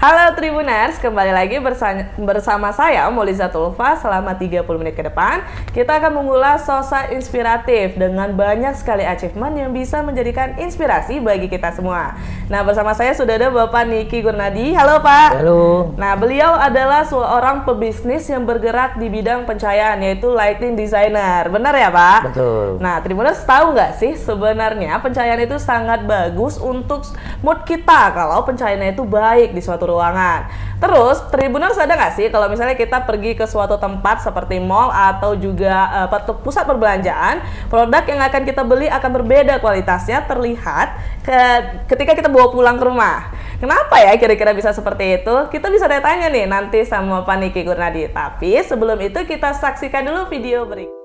Halo Tribuners, kembali lagi bersama saya Moliza Tulfa. Selama 30 menit ke depan kita akan mengulas sosok inspiratif dengan banyak sekali achievement yang bisa menjadikan inspirasi bagi kita semua. Nah, bersama saya sudah ada Bapak Niki Gurnadi. Halo Pak. Halo. Nah, beliau adalah seorang pebisnis yang bergerak di bidang pencahayaan, yaitu lighting designer. Benar ya Pak? Betul. Nah, Tribuners tahu nggak sih sebenarnya pencahayaan itu sangat bagus untuk mood kita kalau pencahayaannya itu baik di suatu ruangan. Terus, Tribuners sadar nggak sih kalau misalnya kita pergi ke suatu tempat seperti mall atau juga pusat perbelanjaan, produk yang akan kita beli akan berbeda kualitasnya terlihat ketika kita bawa pulang ke rumah. Kenapa ya kira-kira bisa seperti itu? Kita bisa tanya nih nanti sama Pak Niki Gurnadi. Tapi sebelum itu kita saksikan dulu video berikut.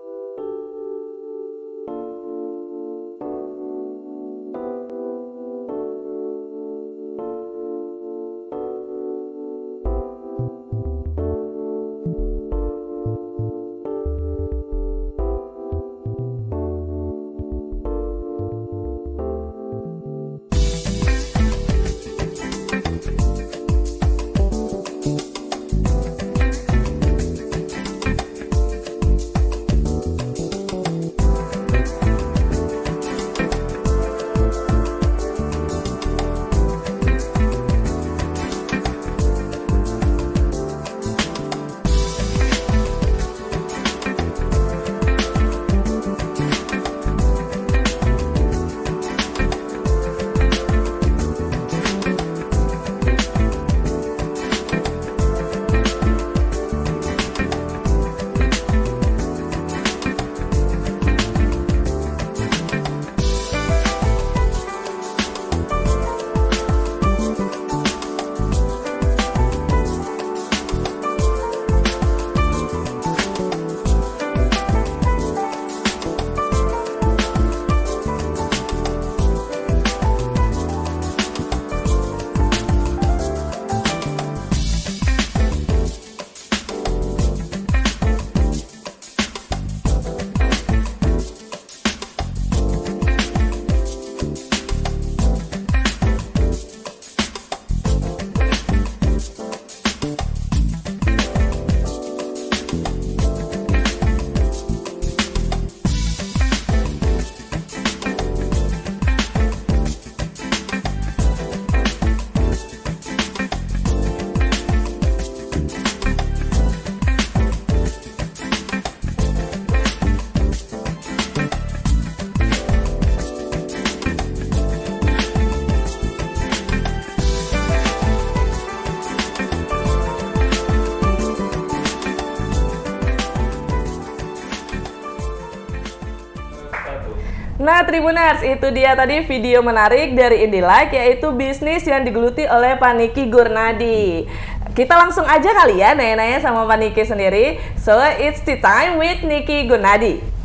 Nah, Tribuners, itu dia tadi video menarik dari Indilike, yaitu bisnis yang digeluti oleh Pak Niki Gurnadi. Kita langsung aja kali ya nanya-nanya sama Pak Niki sendiri. So, it's the time with Niki Gurnadi.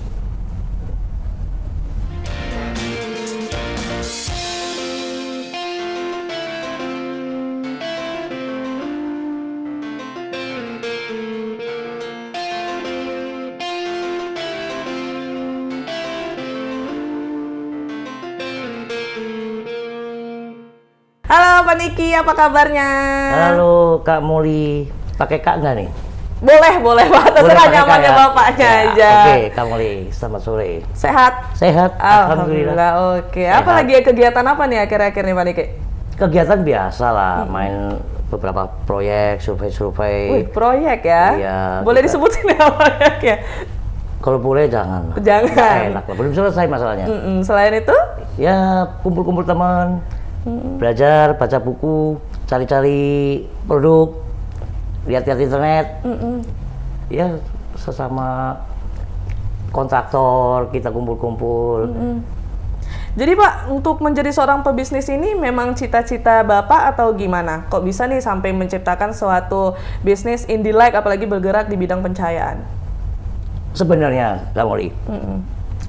Halo Pak Niki, apa kabarnya? Halo Kak Moli, pakai Kak nggak nih? Boleh Pak, terserah nyamannya ya? Bapaknya Ya, aja. Oke, Kak Moli, selamat sore. Sehat? Sehat, Alhamdulillah. Oke, apa Sehat. lagi kegiatan apa nih akhir-akhir nih Pak Niki? Kegiatan biasa lah, main beberapa proyek, survei-survei. Wih, proyek ya? Iya, Boleh kita- disebutin ya proyeknya? Kalau boleh jangan. Jangan. Nggak enak lah, belum selesai masalahnya. Selain itu? Ya, kumpul-kumpul teman, belajar, baca buku, cari-cari produk, lihat-lihat internet. Ya, sesama kontraktor kita kumpul-kumpul. Jadi Pak, untuk menjadi seorang pebisnis ini memang cita-cita Bapak atau gimana? Kok bisa nih sampai menciptakan suatu bisnis Indilike apalagi bergerak di bidang pencahayaan? Sebenarnya, Kak Moli,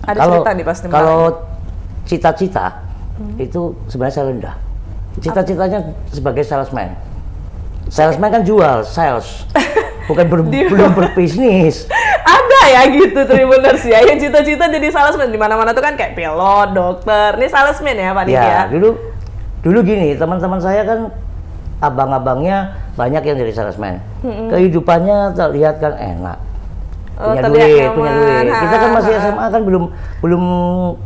Ada cerita nih pasti. kalau cita-cita itu sebenarnya saya rendah. Cita-citanya sebagai salesman. Salesman kan jual, sales. Bukan belum berbisnis. Ada ya gitu Tribuners ya, yang cita-cita jadi salesman di mana-mana tuh kan kayak pilot, dokter. Ini salesman ya Pak Niki ya? Ya, dulu gini, teman-teman saya kan abang-abangnya banyak yang jadi salesman. Kehidupannya terlihat kan enak. Oh, Punya terlihat duit, nyaman. punya duit. Kita kan masih SMA kan belum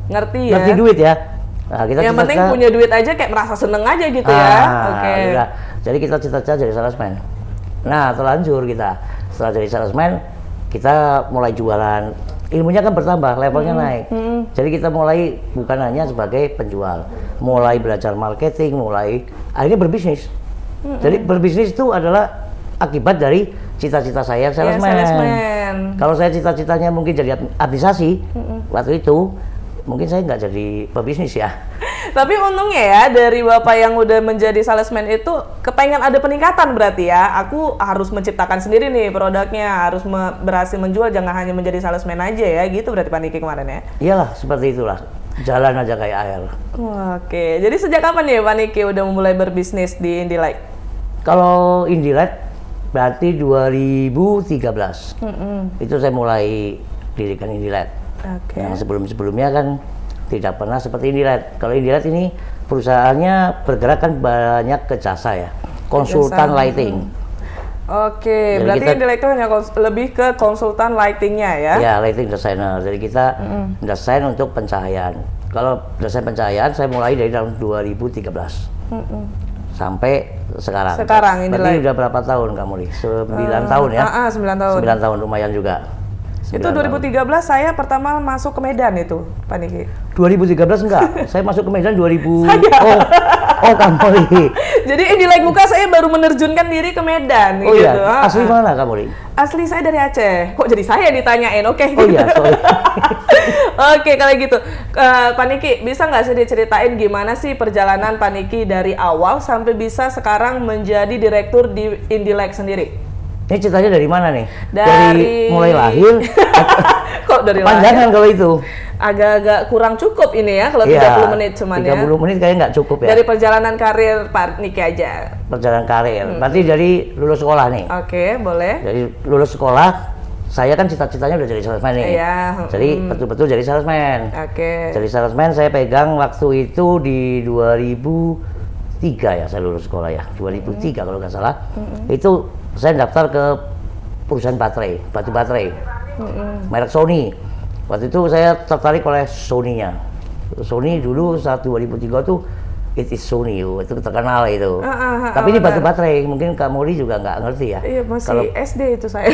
Ngerti ya. ngerti duit ya. Nah, kita Yang penting cita-cita- punya duit aja kayak merasa seneng aja gitu ya. Oke. udah. Jadi kita cita-cita jadi salesman. Nah, terlanjur kita. Setelah jadi salesman, kita mulai jualan. Ilmunya kan bertambah, levelnya naik. Jadi kita mulai bukan hanya sebagai penjual, mulai belajar marketing, mulai akhirnya berbisnis. Jadi berbisnis itu adalah akibat dari cita-cita saya Iya, salesman. salesman. Kalau saya cita-citanya mungkin jadi administrasi, waktu itu mungkin saya nggak jadi pebisnis ya. Tapi untungnya ya dari Bapak yang udah menjadi salesman itu kepengen ada peningkatan berarti ya. Aku harus menciptakan sendiri nih produknya, harus berhasil menjual, jangan hanya menjadi salesman aja ya. Gitu berarti Pak Niki kemarin ya. Iyalah, seperti itulah. Jalan aja kayak air. Oke, jadi sejak kapan nih Pak Niki udah mulai berbisnis di Indilight? Kalau Indilight berarti 2013. Itu saya mulai dirikan Indilight. Oke. Yang sebelum-sebelumnya kan tidak pernah seperti Indilight. Kalau Indilight ini perusahaannya bergerak kan banyak ke jasa ya. Konsultan Jasa. lighting. Oke, Jadi berarti kita- Indilight itu hanya lebih ke konsultan lightingnya ya? Ya, lighting designer. Jadi kita desain untuk pencahayaan. Kalau desain pencahayaan saya mulai dari tahun 2013. Sampai sekarang. Sekarang Berarti Indilight. udah berapa tahun kamu nih? 9 tahun ya? 9 tahun. 9 tahun lumayan juga. Itu 9 tahun. 2013 saya pertama masuk ke Medan itu, Pak Niki. 2013 enggak, saya masuk ke Medan 2000. Saya. Oh kamu nih. Jadi Indilight Muka saya baru menerjunkan diri ke Medan Oh gitu. iya, asli mana kamu nih? Asli saya dari Aceh. Kok jadi saya ditanyain? Oke. Oh iya, sorry. Oke, kalau gitu. Pak Niki, bisa nggak sih diceritain gimana sih perjalanan Pak Niki dari awal sampai bisa sekarang menjadi direktur di Indilight sendiri? Ini ceritanya dari mana nih? Dari mulai lahir. Kok dari Panjangan lahir? kalau itu. Agak-agak kurang cukup ini ya, kalau 30 menit cuman 30 ya. menit kayaknya nggak cukup ya. Dari perjalanan karir Pak Niki aja. Perjalanan karir. Berarti dari lulus sekolah nih. Oke, boleh. Jadi lulus sekolah, saya kan cita-citanya udah jadi salesman nih. Iya, Jadi betul-betul jadi salesman. Oke. Jadi salesman saya pegang waktu itu di 2003 ya, saya lulus sekolah ya. 2003 kalau nggak salah. Itu saya daftar ke perusahaan baterai, batu baterai. Merek Sony. Waktu itu saya tertarik oleh Sony-nya. Sony dulu saat 2003 tuh it is Sony, itu terkenal itu. Tapi ini batu baterai, mungkin Kak Moli juga nggak ngerti ya. Iya, masih Kalau SD itu saya.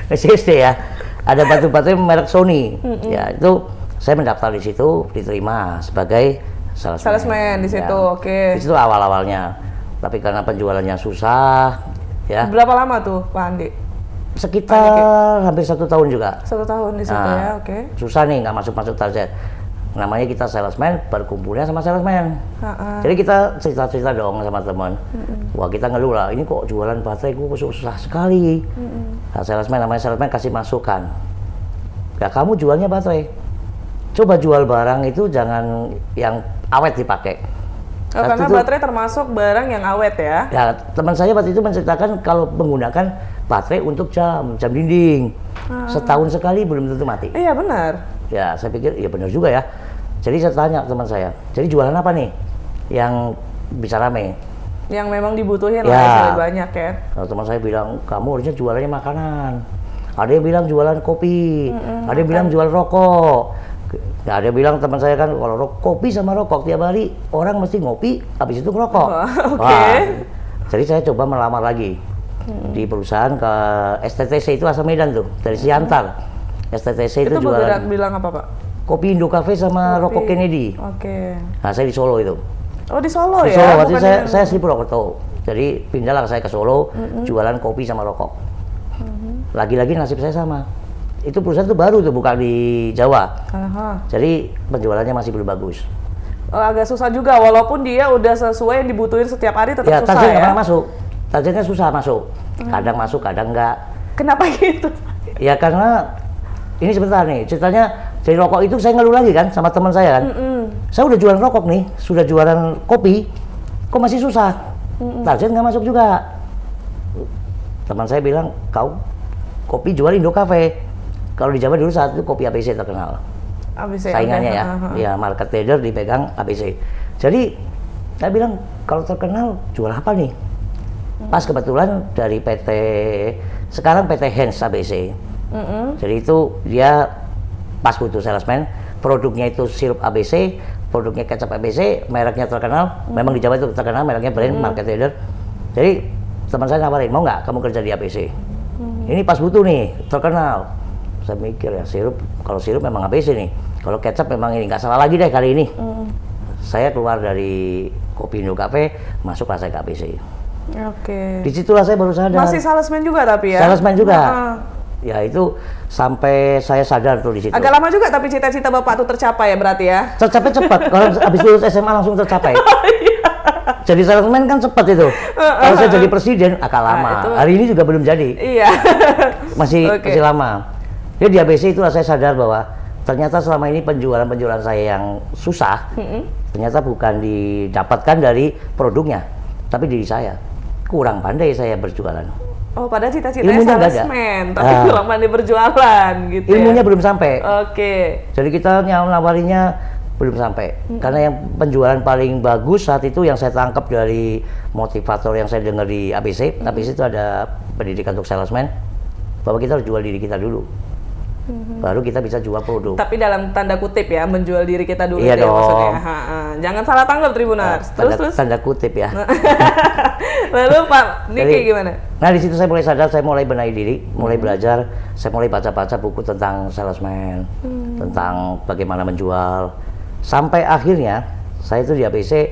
SSD ya, ada batu baterai merek Sony. Ya itu saya mendaftar di situ, diterima sebagai salesman. Salesman di situ, oke. Di situ awal-awalnya, tapi karena penjualannya susah, ya Berapa lama tuh Pak Andi? sekitar hampir 1 tahun juga. 1 tahun di situ ya, oke. Susah nih, nggak masuk target. Namanya kita salesman, berkumpulnya sama salesman. Ha-ha. Jadi kita cerita-cerita dong sama teman. Wah kita ngeluh lah, ini kok jualan baterai kok susah sekali. Nah, namanya salesman kasih masukan. Ya kamu jualnya baterai. Coba jual barang itu jangan yang awet dipakai. Oh, karena baterai termasuk barang yang awet ya? Ya teman saya waktu itu menceritakan kalau menggunakan baterai untuk jam dinding. Setahun sekali belum tentu mati. Iya benar. Ya saya pikir ya benar juga ya. Jadi saya tanya teman saya, jadi jualan apa nih yang bisa rame? Yang memang dibutuhin Ya. lah ya, banyak ya. Kalau teman saya bilang, kamu harusnya jualannya makanan. Ada yang bilang jualan kopi, ada yang bilang jual rokok. Nah, ada yang bilang teman saya kan kalau kopi sama rokok tiap hari orang mesti ngopi, habis itu ngerokok. Oke. Wah, jadi saya coba melamar lagi di perusahaan ke STTC itu asal Medan tuh, dari Siantar. STTC itu Itu jualan bergerak bilang apa Pak? kopi Indo Cafe sama rokok Kennedy. Oke. Nah, saya di Solo itu. Oh di Solo Di ya? Solo, waktu Bukan saya, di- saya asli Purwokerto. Jadi pindahlah saya ke Solo, jualan kopi sama rokok. Lagi-lagi nasib saya sama. Itu perusahaan tuh baru tuh, bukan di Jawa. Aha. Jadi penjualannya masih belum bagus. Oh, agak susah juga, walaupun dia udah sesuai yang dibutuhin setiap hari tetap Ya, susah target ya? nggak pernah masuk. Targetnya susah masuk. Kadang masuk, kadang enggak. Kenapa gitu? Ya karena ini sebentar nih, ceritanya dari rokok itu saya ngeluh lagi kan sama teman saya kan. Saya udah jualan rokok nih, sudah jualan kopi, kok masih susah? Target nggak masuk juga. Teman saya bilang, kau kopi jual Indo Cafe. Kalau di Jawa dulu saat itu kopi ABC terkenal. Abis Saingannya ya, ya market leader dipegang ABC. Jadi Saya bilang kalau terkenal jual apa nih? Pas kebetulan dari PT, sekarang PT Hens ABC. Jadi itu dia pas butuh salesman, produknya itu sirup ABC, produknya kecap ABC, mereknya terkenal, memang di Jawa itu terkenal, mereknya brand, market leader. Jadi teman saya nawarin, mau nggak kamu kerja di ABC? Ini pas butuh nih, terkenal. Saya mikir ya sirup, kalau sirup memang ABC nih, kalau kecap memang ini, nggak salah lagi deh kali ini. Saya keluar dari Kopindo Cafe, masuklah saya ke ABC. Oke. Disitulah saya baru sadar. Masih salesman juga tapi ya? Salesman juga. Ya itu sampai saya sadar tuh di situ. Agak lama juga tapi cita-cita Bapak tuh tercapai ya berarti ya? Tercapai cepat. Kalau habis lulus SMA langsung tercapai. Jadi salesman kan cepat itu. Kalau saya jadi presiden agak lama. Hari ini juga belum jadi. Iya. Masih lama. Jadi di ABC itulah saya sadar bahwa ternyata selama ini penjualan saya yang susah, ternyata bukan didapatkan dari produknya, tapi diri saya. Kurang pandai saya berjualan. Oh, padahal cita-citanya salesman, tapi kurang pandai berjualan gitu. Ilmunya belum sampai. Oke. Jadi kita nawarinya belum sampai. Karena yang penjualan paling bagus saat itu yang saya tangkap dari motivator yang saya dengar di ABC, ABC itu ada pendidikan untuk salesman, bahwa kita harus jual diri kita dulu. Baru kita bisa jual produk. Tapi dalam tanda kutip ya, menjual diri kita dulu. Iya dong. Maksudnya. Jangan salah tanggap Tribuners. Terus. Tanda kutip ya. Lalu Pak Niki gimana? Nah di situ saya mulai sadar, saya mulai benahi diri, mulai belajar, saya mulai baca-baca buku tentang salesman, tentang bagaimana menjual. Sampai akhirnya saya itu di ABC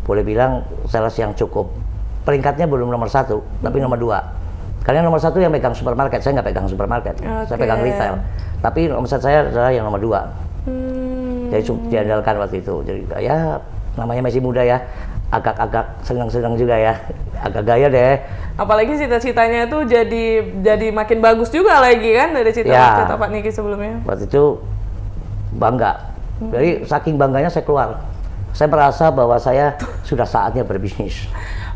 boleh bilang sales yang cukup. Peringkatnya belum nomor 1, tapi nomor 2. Karena nomor 1 yang pegang supermarket, saya nggak pegang supermarket, saya pegang retail. Tapi omset saya adalah yang nomor 2. Jadi diandalkan waktu itu. Jadi ya namanya masih muda ya, agak senang-senang juga ya, agak gaya deh. Apalagi cita-citanya itu jadi makin bagus juga lagi kan dari cita-cita Pak Niki sebelumnya. Waktu itu bangga. Jadi saking bangganya saya keluar. Saya merasa bahwa saya sudah saatnya berbisnis.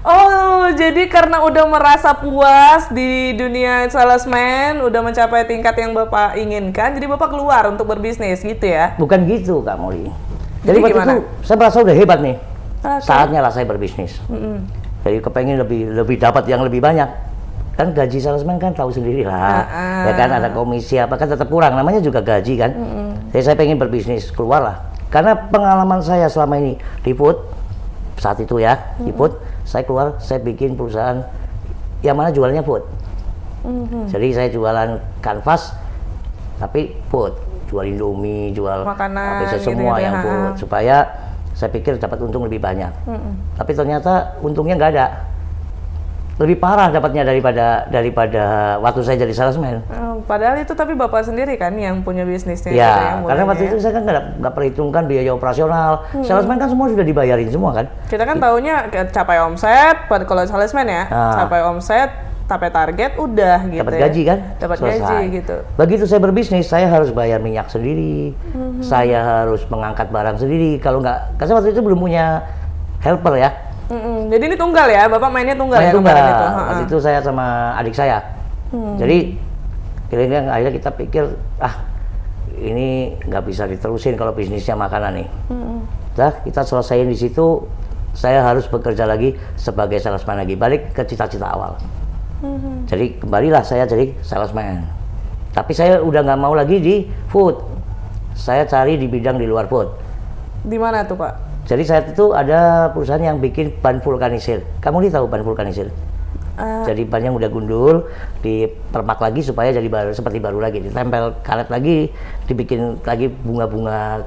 Oh, jadi karena udah merasa puas di dunia salesman, udah mencapai tingkat yang Bapak inginkan, jadi Bapak keluar untuk berbisnis gitu ya? Bukan gitu, Kak Molly. Jadi waktu itu saya merasa udah hebat nih. Saatnya lah saya berbisnis. Jadi kepengen lebih dapat yang lebih banyak. Kan gaji salesman kan tahu sendiri lah. Ya kan ada komisi apa kan tetap kurang, namanya juga gaji kan. Jadi saya pengen berbisnis, keluar lah. Karena pengalaman saya selama ini di food, saat itu ya, di food, saya keluar, saya bikin perusahaan yang mana jualannya food. Jadi saya jualan kanvas, tapi food, jual Indomie, jual makanan, semua gitu yang food, supaya saya pikir dapat untung lebih banyak. Tapi ternyata untungnya nggak ada. Lebih parah dapatnya daripada waktu saya jadi salesman. Padahal itu tapi Bapak sendiri kan yang punya bisnisnya. Ya, karena waktu itu saya kan nggak perhitungkan biaya operasional. Salesman kan semua sudah dibayarin semua kan. Kita kan taunya capai omset, kalau salesman ya, capai omset, capai target, udah gitu. Dapat gaji kan? Dapat gaji gitu. Begitu saya berbisnis, saya harus bayar minyak sendiri, saya harus mengangkat barang sendiri. Kalau nggak, karena waktu itu belum punya helper ya. Jadi ini tunggal ya, Bapak mainnya tunggal ya? Tunggal. Waktu itu saya sama adik saya. Jadi akhirnya kita pikir, ini nggak bisa diterusin kalau bisnisnya makanan nih. Nah, kita selesaiin di situ. Saya harus bekerja lagi sebagai salesman lagi, balik ke cita-cita awal. Jadi kembalilah saya jadi salesman. Tapi saya udah nggak mau lagi di food. Saya cari di bidang di luar food. Di mana tuh Pak? Jadi saat itu ada perusahaan yang bikin ban vulkanisir. Kamu tahu ban vulkanisir? Jadi ban yang udah gundul, dipermak lagi supaya jadi seperti baru lagi. Ditempel karet lagi, dibikin lagi bunga-bunga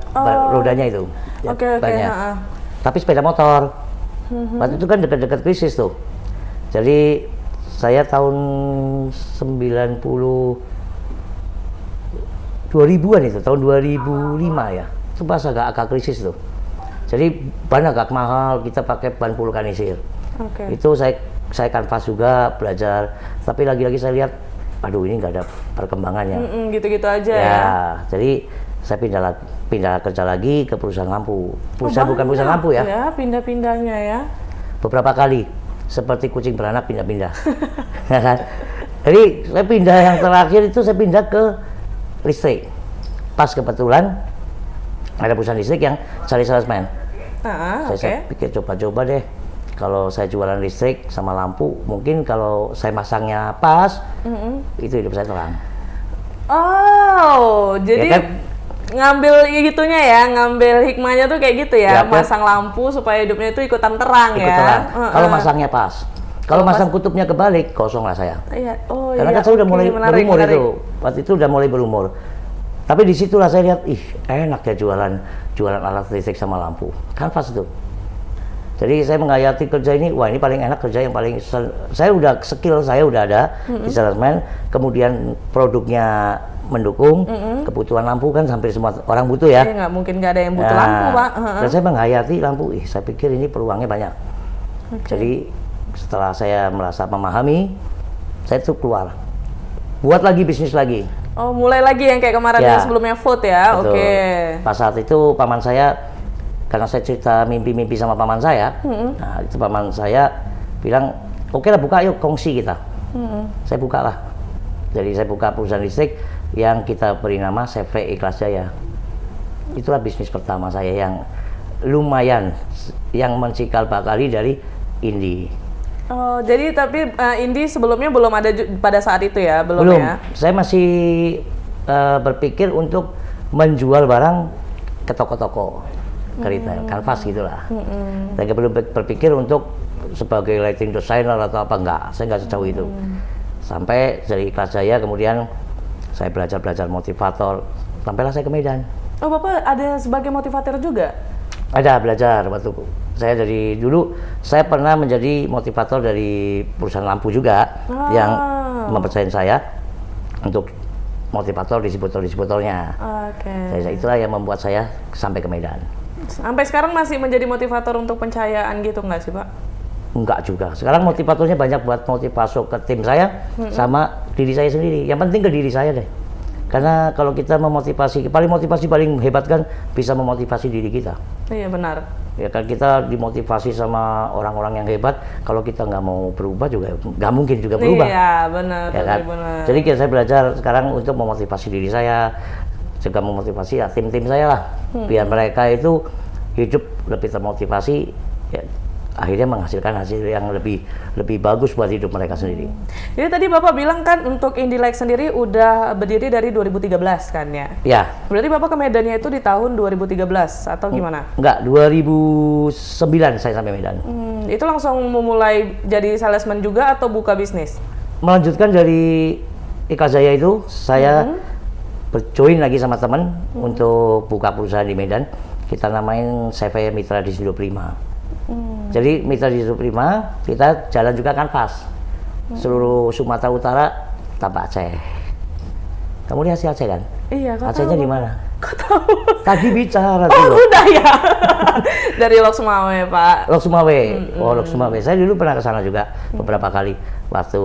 rodanya itu. Oke. Tapi sepeda motor. Waktu itu kan dekat-dekat krisis tuh. Jadi saya tahun 2000-an itu, tahun 2005 ya. Itu pas agak krisis tuh. Jadi ban agak mahal, kita pakai ban vulkanisir. Itu saya kanvas juga belajar, tapi lagi-lagi saya lihat, aduh ini nggak ada perkembangannya. Gitu-gitu aja ya. Jadi saya pindah kerja lagi ke perusahaan lampu. Bukan perusahaan lampu ya. Ya, pindah-pindahnya ya. Beberapa kali, seperti kucing beranak pindah-pindah. Jadi saya pindah yang terakhir itu saya pindah ke listrik. Pas kebetulan ada perusahaan listrik yang cari salesman. Oke. Saya pikir coba-coba deh. Kalau saya jualan listrik sama lampu, mungkin kalau saya masangnya pas, itu hidup saya terang. Oh, jadi Ya kan? ngambil gitunya ya, ngambil hikmahnya tuh kayak gitu ya, Ya kan? masang lampu supaya hidupnya itu ikutan terang Ikut ya. terang. Kalau masangnya pas. Kalau Kalau masang kutubnya kebalik, kosong lah saya. Iya, oh Karena iya. kan saya udah Oke, mulai menarik, berumur menarik. itu. Waktu itu udah mulai berumur. Tapi disitulah saya lihat, enak ya jualan alat listrik sama lampu. Kanvas itu. Jadi saya menghayati kerja ini, wah ini paling enak kerja yang paling, saya udah skill, saya udah ada di salesman, kemudian produknya mendukung, kebutuhan lampu kan hampir semua orang butuh ya. Iya, nggak mungkin nggak ada yang butuh lampu, Pak. Dan saya menghayati lampu, saya pikir ini peluangnya banyak. Jadi setelah saya merasa memahami, saya tuh keluar, buat lagi bisnis lagi. Oh, mulai lagi yang kayak kemarin Ya. yang sebelumnya food ya. Betul. Oke. Pas saat itu paman saya, karena saya cerita mimpi-mimpi sama paman saya, nah itu paman saya bilang, oke lah buka yuk kongsi kita. Saya buka lah. Jadi saya buka perusahaan listrik yang kita beri nama CV Ikhlas Jaya. Itulah bisnis pertama saya yang lumayan, yang mencikal bakali dari Indi. Oh, jadi tapi Indi sebelumnya belum ada pada saat itu ya, belum Belum, ya? saya masih berpikir untuk menjual barang ke toko-toko, ke retail, kanvas gitulah. Saya belum berpikir untuk sebagai lighting designer atau apa, enggak, saya nggak sejauh itu. Sampai dari Ikhlas Jaya kemudian saya belajar motivator, sampailah saya ke Medan. Oh, Bapak ada sebagai motivator juga? Ada belajar waktu saya dari dulu, saya pernah menjadi motivator dari perusahaan lampu juga yang mempercayain saya untuk motivator distributornya. Oke. Jadi itulah yang membuat saya sampai ke Medan. Sampai sekarang masih menjadi motivator untuk pencahayaan gitu nggak sih, Pak? Enggak juga. Sekarang motivatornya banyak buat motivasi ke tim saya sama diri saya sendiri. Yang penting ke diri saya deh. Karena kalau kita memotivasi, paling hebat kan bisa memotivasi diri kita. Iya, benar. Ya kan kita dimotivasi sama orang-orang yang hebat, kalau kita nggak mau berubah juga nggak mungkin juga berubah. Iya, benar. Ya kan? Benar. Jadi saya belajar sekarang untuk memotivasi diri saya, juga memotivasi ya tim-tim saya lah, biar mereka itu hidup lebih termotivasi, ya, akhirnya menghasilkan hasil yang lebih bagus buat hidup mereka sendiri. Jadi tadi Bapak bilang kan untuk Indilike sendiri udah berdiri dari 2013 kan ya? Ya, Berarti Bapak ke Medannya itu di tahun 2013 atau gimana? enggak, 2009 saya sampai Medan. Itu langsung memulai jadi salesman juga atau buka bisnis? Melanjutkan dari Ikhlas Jaya itu, saya berjoin lagi sama teman untuk buka perusahaan di Medan. Kita namain CV Mitra Distri 25. Jadi Mitra Distri 25, kita jalan juga kanvas. Seluruh Sumatera Utara tanpa Aceh. Kamu lihat si Aceh kan? Iya, kok Acehnya tahu? di mana? Kok tahu? Tadi bicara Oh, dulu. udah ya. Dari Lok Sumawe, Pak. Lok Sumawe. Oh, Lok Sumawe. Saya dulu pernah ke sana juga beberapa kali waktu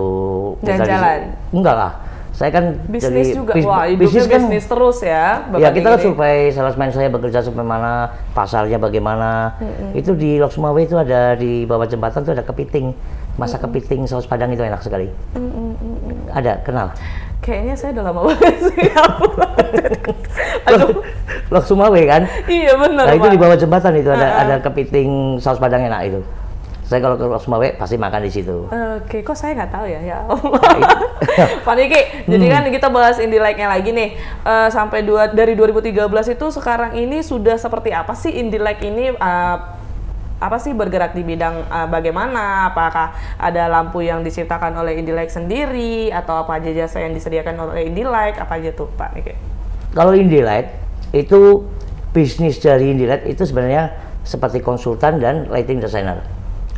Mitra Jalan-jalan? Distri. Enggak lah. Saya kan Bisnis jadi juga. Wah, hidupnya bisnis terus ya. Ya Bapak kita kan ini. survei salesman saya bekerja sampai mana, pasarnya bagaimana. Itu di Lok Sumawe itu ada di bawah jembatan tuh ada kepiting. Masak kepiting saus padang itu enak sekali. Ada, kenal? Kayaknya saya udah lama banget sih. Aduh. Lok Sumawe kan? Iya benar, Nah itu Pak. di bawah jembatan itu ada kepiting saus padang enak itu. Saya kalau ke Lok Sumawe pasti makan di situ. Oke, kok saya nggak tahu ya? Ya Allah. Pak Niki, jadi kan kita bahas Indilike-nya lagi nih. Sampai dari 2013 itu sekarang ini sudah seperti apa sih Indilike ini? Apa sih bergerak di bidang bagaimana? Apakah ada lampu yang diciptakan oleh Indilike sendiri atau apa aja jasa yang disediakan oleh Indilike? Apa aja tuh, Pak Niki? Kalau Indilike itu bisnis dari Indilike itu sebenarnya seperti konsultan dan lighting designer.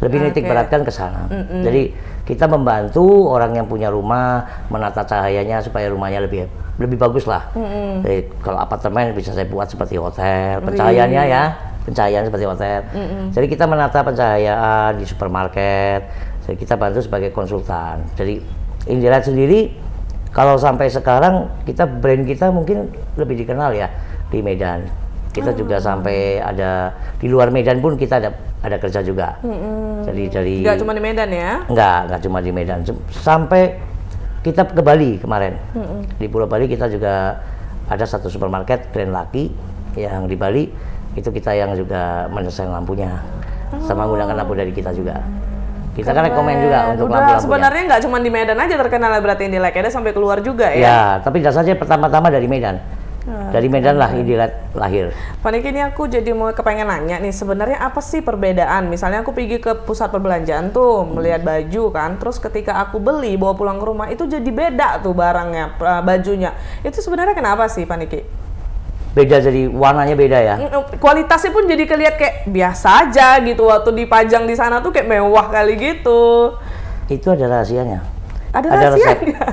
Lebih nitik beratkan ke sana. Jadi kita membantu orang yang punya rumah menata cahayanya supaya rumahnya lebih bagus lah. Jadi kalau apartemen bisa saya buat seperti hotel, pencahayaannya ya, pencahayaan seperti hotel. Jadi kita menata pencahayaan di supermarket. Jadi kita bantu sebagai konsultan. Jadi Indilike sendiri kalau sampai sekarang brand kita mungkin lebih dikenal ya di Medan. Kita juga sampai ada di luar Medan pun kita ada kerja juga. Jadi dari Nggak cuma di Medan ya? nggak cuma di Medan. Sampai kita ke Bali kemarin. Di Pulau Bali kita juga ada satu supermarket Grand Lucky yang di Bali itu kita yang juga mendesain lampunya, sama menggunakan lampu dari kita juga. Kita kan rekomen juga untuk Udah, lampu-lampunya. sebenarnya nggak cuma di Medan aja terkenal berarti Indilek, ada sampai keluar juga ya? Ya, tapi dasar saja pertama-tama dari Medan. Dari Medan lah Indilek lahir. Pak Niki, ini aku jadi mau kepengen nanya nih, sebenarnya apa sih perbedaan? Misalnya aku pergi ke pusat perbelanjaan tuh, melihat baju kan, terus ketika aku beli, bawa pulang ke rumah, itu jadi beda tuh barangnya, bajunya. Itu sebenarnya kenapa sih Pak Niki? Beda, jadi warnanya beda ya. Kualitasnya pun jadi kelihatan kayak biasa aja gitu, waktu dipajang di sana tuh kayak mewah kali gitu. Itu ada rahasianya. Ada resep. rahasianya?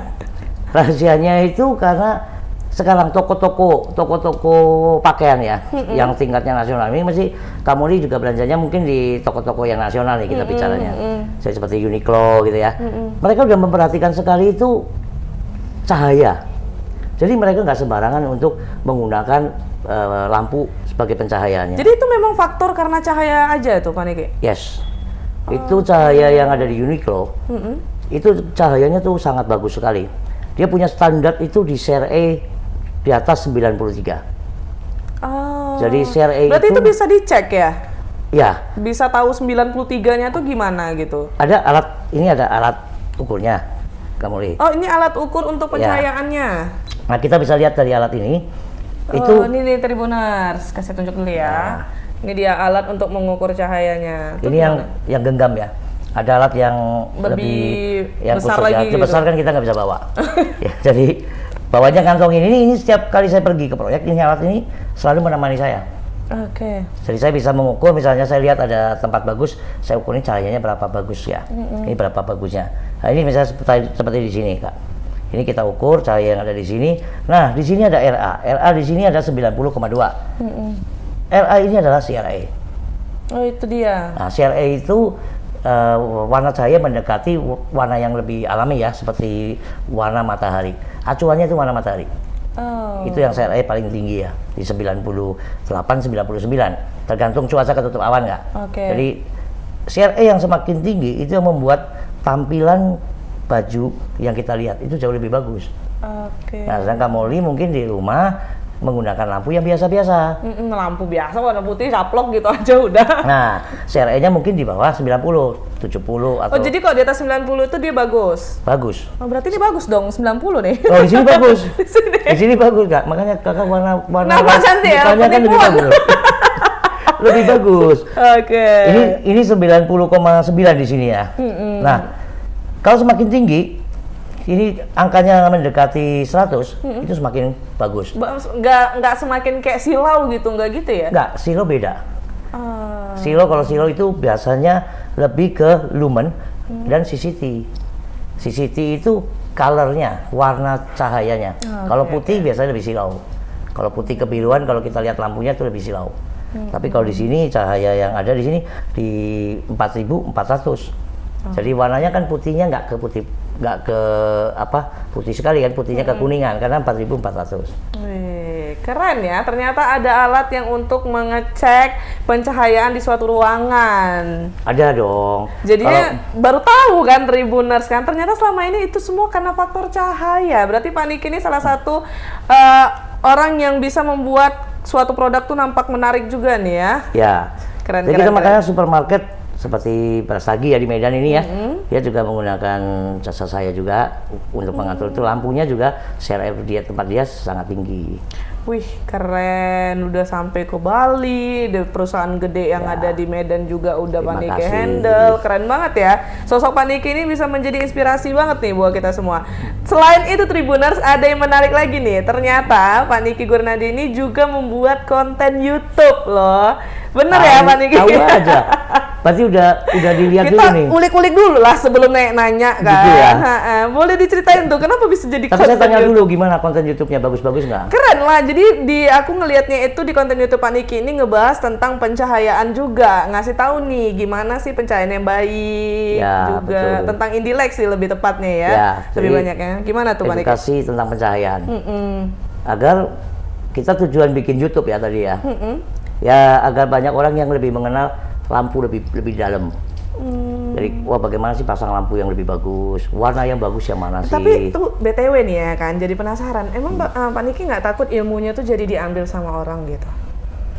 Rahasianya itu karena sekarang toko-toko pakaian ya, yang tingkatnya nasional ini mesti kamu ini juga belanjanya mungkin di toko-toko yang nasional nih kita bicaranya. Saya seperti Uniqlo gitu ya. Mereka udah memperhatikan sekali itu cahaya. Jadi mereka nggak sembarangan untuk menggunakan lampu sebagai pencahayaannya. Jadi itu memang faktor karena cahaya aja tuh Pak Niki? Yes. Itu cahaya yang ada di Uniqlo. Itu cahayanya tuh sangat bagus sekali. Dia punya standar itu di CRE di atas 93. Oh. Jadi CRE berarti itu bisa dicek ya? Ya. Bisa tahu 93-nya tuh gimana gitu? Ada alat, ini ada alat ukurnya, kamu lihat. Oh, ini alat ukur untuk pencahayaannya. Nah, kita bisa lihat dari alat ini. Oh, ini nih Tribuners, kasih tunjuk dulu ya. Ini dia alat untuk mengukur cahayanya. Itu Ini yang genggam ya. Ada alat yang lebih yang besar khusus lagi ya. gitu. Besar kan kita nggak bisa bawa. Ya, jadi bawanya kantong ini setiap kali saya pergi ke proyek, ini alat ini selalu menemani saya. Oke. Jadi saya bisa mengukur, misalnya saya lihat ada tempat bagus, saya ukur ini cahayanya berapa bagus ya. Ini berapa bagusnya. Nah, ini misalnya seperti di sini, Kak. Ini kita ukur cahaya yang ada di sini. Nah, di sini ada RA. RA di sini ada 90,2. RA ini adalah CRA. Oh, itu dia. Nah, CRA itu warna cahaya mendekati warna yang lebih alami ya, seperti warna matahari. Acuannya itu warna matahari. Oh. Itu yang CRA paling tinggi ya, di 98-99. Tergantung cuaca ketutup awan nggak. Oke. Jadi CRA yang semakin tinggi itu yang membuat tampilan baju yang kita lihat itu jauh lebih bagus. Oke. Nah, sedangkan Molly mungkin di rumah menggunakan lampu yang biasa-biasa. Lampu biasa warna putih saplok gitu aja udah. Nah, CRE-nya mungkin di bawah 90, 70 atau. Oh, jadi kalau di atas 90 itu dia bagus. Bagus. Oh, berarti ini bagus dong 90 nih. Oh, di sini bagus. Di sini. Di sini bagus, Kak. Makanya Kakak warna Kenapa cantik ya? mukanya kan lebih Penipuan. bagus. Lebih bagus. Oke. Ini 90,9 di sini ya. Nah, kalau semakin tinggi, ini angkanya mendekati 100, itu semakin bagus. Nggak semakin kayak silau gitu, nggak gitu ya? Enggak, silo beda. Ah. Kalau silo itu biasanya lebih ke lumen dan CCT. CCT itu colornya, warna cahayanya. Kalau putih biasanya lebih silau. Kalau putih kebiruan, kalau kita lihat lampunya itu lebih silau. Tapi kalau di sini cahaya yang ada di sini di 4400. Jadi warnanya kan putihnya nggak ke putih sekali kan, putihnya kekuningan karena 4400. Wih, keren ya. Ternyata ada alat yang untuk mengecek pencahayaan di suatu ruangan. Ada dong. Jadinya baru tahu kan Tribuners kan, ternyata selama ini itu semua karena faktor cahaya. Berarti Pak Niki ini salah satu orang yang bisa membuat suatu produk tuh nampak menarik juga nih ya. Ya. Keren. Jadi kita makanya supermarket seperti Prasagi ya di Medan ini ya, dia juga menggunakan jasa saya juga untuk mengatur itu, lampunya juga CRF dia tempat dia sangat tinggi. Wih, keren, udah sampai ke Bali, di perusahaan gede yang ada di Medan juga udah Pak Niki handle, keren banget ya. Sosok Pak Niki ini bisa menjadi inspirasi banget nih buat kita semua. Selain itu Tribuners, ada yang menarik lagi nih, ternyata Pak Niki Gurnadi ini juga membuat konten YouTube loh. Bener ya Pak Niki? Tahu aja. Berarti udah dilihat kita dulu nih. Kita ulik-ulik dulu lah sebelum nanya kan. Gitu ya? Boleh diceritain tuh kenapa bisa jadi Tapi konten saya tanya YouTube? dulu gimana konten YouTube-nya, bagus-bagus nggak? Keren lah, jadi aku ngelihatnya itu di konten YouTube Pak Niki ini ngebahas tentang pencahayaan juga, ngasih tahu nih gimana sih pencahayaan yang baik Ya, juga, betul. tentang Indilek sih lebih tepatnya ya, lebih jadi banyaknya. Gimana tuh Pak Niki? Edukasi tentang pencahayaan. Agar kita tujuan bikin YouTube ya tadi ya. Ya agar banyak orang yang lebih mengenal lampu lebih dalam. Jadi wah bagaimana sih pasang lampu yang lebih bagus, warna yang bagus yang mana sih? Tapi tuh BTW nih ya kan, jadi penasaran. Emang Pak Niki nggak takut ilmunya tuh jadi diambil sama orang gitu?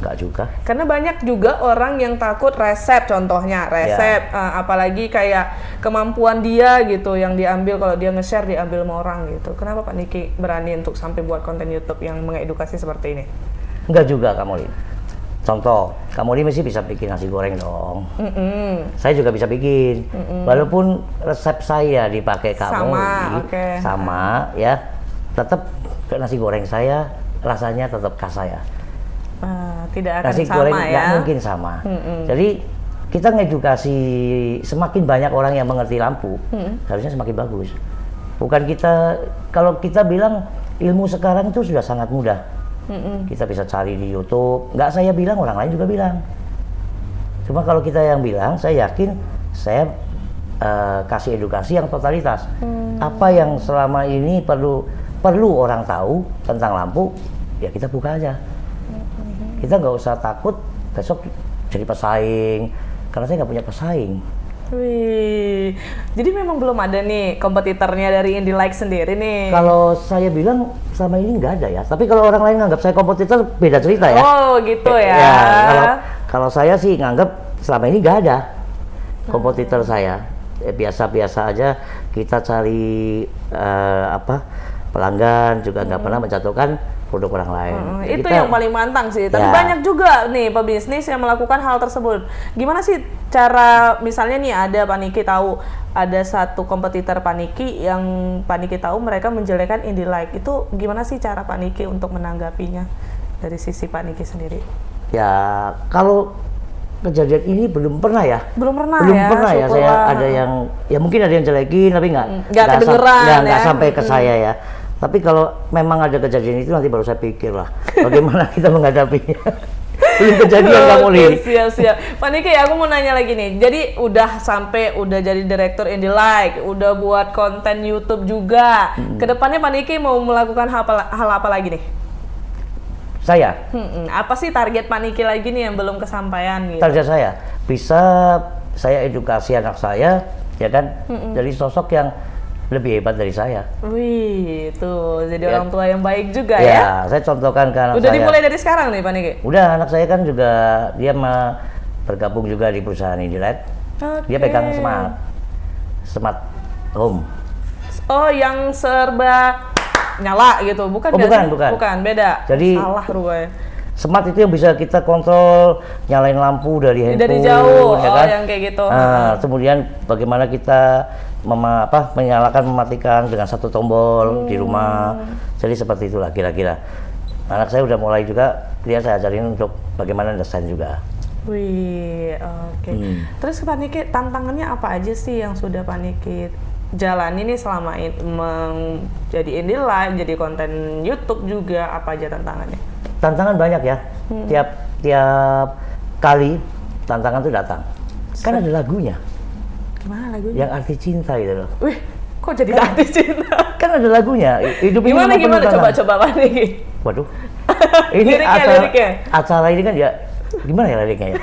Nggak juga. Karena banyak juga orang yang takut resep, contohnya resep, apalagi kayak kemampuan dia gitu yang diambil kalau dia nge-share diambil sama orang gitu. Kenapa Pak Niki berani untuk sampai buat konten YouTube yang mengedukasi seperti ini? Nggak juga Kak Molly. Contoh, Kak Molly mesti bisa bikin nasi goreng dong. Saya juga bisa bikin. Walaupun resep saya dipakai Kak Molly, sama ya, tetap nasi goreng saya rasanya tetap khas saya. Tidak akan nasi sama goreng ya. nggak mungkin sama. Jadi kita ngedukasi, semakin banyak orang yang mengerti lampu, harusnya semakin bagus. Bukan kita, kalau kita bilang ilmu sekarang itu sudah sangat mudah. Kita bisa cari di YouTube. Nggak saya bilang, orang lain juga bilang. Cuma kalau kita yang bilang, saya yakin saya kasih edukasi yang totalitas. Apa yang selama ini perlu orang tahu tentang lampu, ya kita buka aja. Kita nggak usah takut besok jadi pesaing, karena saya nggak punya pesaing. Wih, jadi memang belum ada nih kompetitornya dari Indie-like sendiri nih. Kalau saya bilang selama ini nggak ada ya, tapi kalau orang lain nganggap saya kompetitor beda cerita ya. Oh gitu ya. Ya kalau saya sih nganggap selama ini nggak ada kompetitor saya. Biasa-biasa aja, kita cari pelanggan, juga nggak pernah menjatuhkan produk orang lain. Itu yang paling mantang sih. Tapi banyak juga nih pebisnis yang melakukan hal tersebut. Gimana sih cara, misalnya nih ada Pak Niki tahu ada satu kompetitor Pak Niki yang Pak Niki tahu mereka menjelekkan Indie-like. Itu gimana sih cara Pak Niki untuk menanggapinya dari sisi Pak Niki sendiri? Ya kalau kejadian ini belum pernah ya. Belum pernah ya saya ada yang, ya mungkin ada yang jelekin tapi nggak kedengeran nggak sampai ke saya ya. Tapi kalau memang ada kejadian itu nanti baru saya pikir lah bagaimana kita menghadapinya. Belum kejadian Kak Molly. Siap. Pak Niki, aku mau nanya lagi nih. Jadi udah jadi direktur Indie-like, udah buat konten YouTube juga. Kedepannya Pak Niki mau melakukan hal apa lagi nih? Saya. Apa sih target Pak Niki lagi nih yang belum kesampaian gitu? Target saya bisa saya edukasi anak saya, ya kan, dari sosok yang lebih hebat dari saya. Wih, tuh jadi orang tua yang baik juga ya. Ya, saya contohkan ke anak saya. Udah dimulai dari sekarang nih Pak Niki? Udah, anak saya kan juga dia bergabung juga di perusahaan Indie-like. Dia pegang smart home. Oh, yang serba nyala gitu, bukan? Bukan, beda. Jadi salah rupanya. Smart itu yang bisa kita kontrol, nyalain lampu dari handphone, dari jauh, ya kan? Yang kayak gitu. Kemudian bagaimana kita menyalakan, mematikan dengan satu tombol di rumah. Jadi seperti itulah kira-kira. Anak saya udah mulai juga, dia saya ajarin untuk bagaimana desain juga. Wih, oke. Terus Pak Niki, tantangannya apa aja sih yang sudah Pak Niki jalani nih selama jadi Indie-like, jadi konten YouTube juga, apa aja tantangannya? Tantangan banyak ya. Tiap kali tantangan tuh datang. Kan ada lagunya. Gimana lagunya? Yang arti cinta itu loh. Wih, kok jadi arti cinta? Kan ada lagunya. Hidup gimana coba Pak Niki? Waduh. Ini liriknya. Acara ini kan ya gimana ya liriknya ya?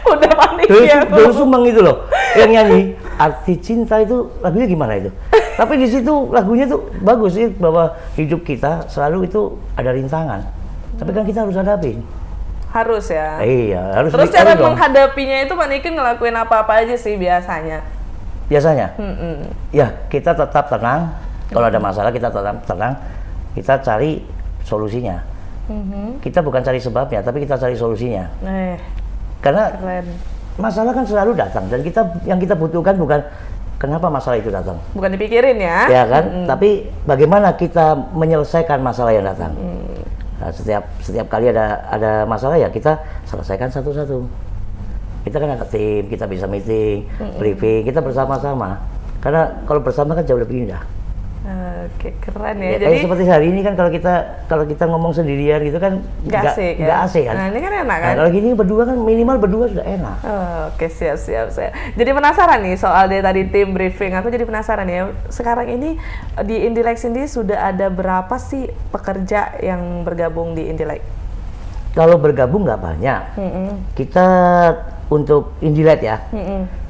Udah Pak Niki ya. Dulu Sumeng itu loh yang nyanyi arti cinta itu, lagunya gimana itu? Tapi di situ lagunya tuh bagus sih, bahwa hidup kita selalu itu ada rintangan. Tapi kan kita harus hadapin. Harus ya. Iya, harus. Terus cara menghadapinya itu Pak Niki ngelakuin apa-apa aja sih biasanya? Biasanya? Ya, kita tetap tenang. Kalau ada masalah kita tetap tenang. Kita cari solusinya. Kita bukan cari sebabnya, tapi kita cari solusinya. Karena keren. Masalah kan selalu datang, dan yang kita butuhkan bukan kenapa masalah itu datang. Bukan dipikirin ya. Ya kan? Tapi bagaimana kita menyelesaikan masalah yang datang. Nah, setiap kali ada masalah ya kita selesaikan satu-satu. Kita kan ada tim, kita bisa meeting, briefing, kita bersama-sama. Karena kalau bersama kan jauh lebih indah. Oke, keren ya. Jadi seperti hari ini kan kalau kita ngomong sendirian gitu kan nggak asik kan. Nah, ini kan enak kan. Nah, kalau gini berdua kan minimal berdua sudah enak. Oke, siap. Jadi penasaran nih soal dia tadi tim briefing. Aku jadi penasaran ya. Sekarang ini di Indie-like sendiri sudah ada berapa sih pekerja yang bergabung di Indie-like? Kalau bergabung nggak banyak. Kita untuk Indie-like ya.